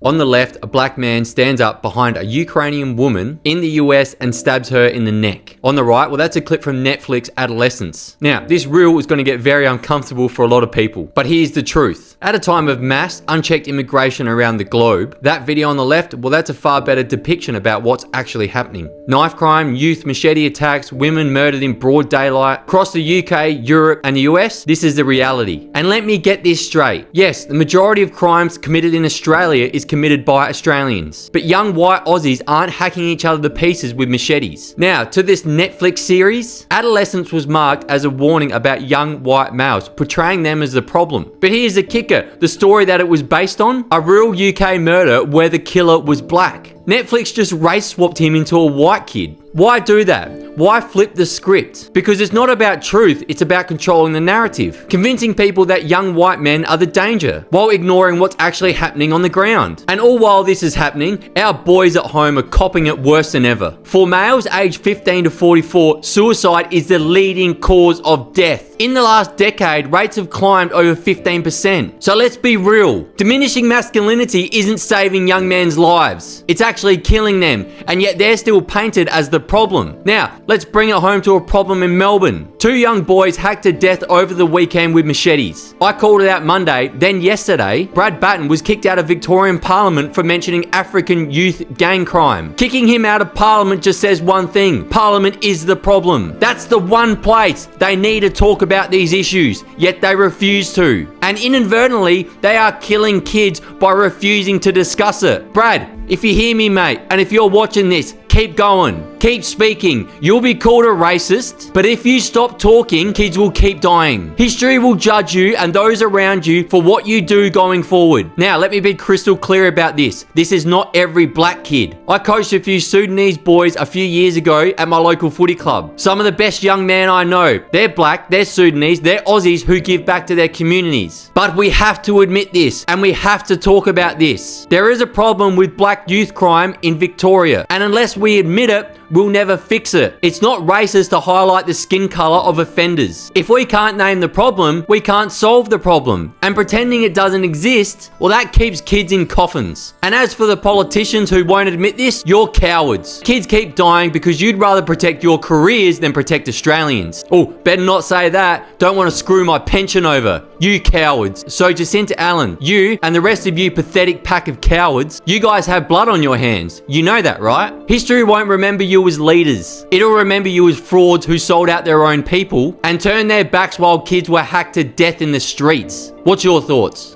On the left, a black man stands up behind a Ukrainian woman in the US and stabs her in the neck. On the right, well, that's a clip from Netflix Adolescence. Now, this reel is going to get very uncomfortable for a lot of people, but here's the truth. At a time of mass, unchecked immigration around the globe, that video on the left, well, that's a far better depiction about what's actually happening. Knife crime, youth machete attacks, women murdered in broad daylight. Across the UK, Europe, and the US, this is the reality. And let me get this straight. Yes, the majority of crimes committed in Australia is committed by Australians. But young white Aussies aren't hacking each other to pieces with machetes. Now, to this Netflix series, Adolescence was marked as a warning about young white males, portraying them as the problem. But here's the kicker, the story that it was based on, a real UK murder where the killer was black. Netflix just race swapped him into a white kid. Why do that? Why flip the script? Because it's not about truth, it's about controlling the narrative. Convincing people that young white men are the danger, while ignoring what's actually happening on the ground. And all while this is happening, our boys at home are copping it worse than ever. For males aged 15 to 44, suicide is the leading cause of death. In the last decade, rates have climbed over 15%. So let's be real. Diminishing masculinity isn't saving young men's lives. It's actually killing them, and yet they're still painted as the problem. Now, let's bring it home to a problem in Melbourne. Two young boys hacked to death over the weekend with machetes. I called it out Monday, then yesterday, Brad Batten was kicked out of Victorian Parliament for mentioning African youth gang crime. Kicking him out of Parliament just says one thing: Parliament is the problem. That's the one place they need to talk about these issues, yet they refuse to. And inadvertently, they are killing kids by refusing to discuss it. Brad, if you hear me, mate, and if you're watching this, keep going. Keep speaking. You'll be called a racist, but if you stop talking, kids will keep dying. History will judge you and those around you for what you do going forward. Now, let me be crystal clear about this. This is not every black kid. I coached a few Sudanese boys a few years ago at my local footy club. Some of the best young men I know. They're black, they're Sudanese, they're Aussies who give back to their communities. But we have to admit this, and we have to talk about this. There is a problem with black youth crime in Victoria, and unless we admit it, we'll never fix it. It's not racist to highlight the skin color of offenders. If we can't name the problem, we can't solve the problem. And pretending it doesn't exist, well, that keeps kids in coffins. And as for the politicians who won't admit this, you're cowards. Kids keep dying because you'd rather protect your careers than protect Australians. Oh, better not say that. Don't want to screw my pension over. You cowards. So Jacinta Allen, you and the rest of you pathetic pack of cowards, you guys have blood on your hands. You know that, right? History won't remember you as leaders. It'll remember you as frauds who sold out their own people and turned their backs while kids were hacked to death in the streets. What's your thoughts?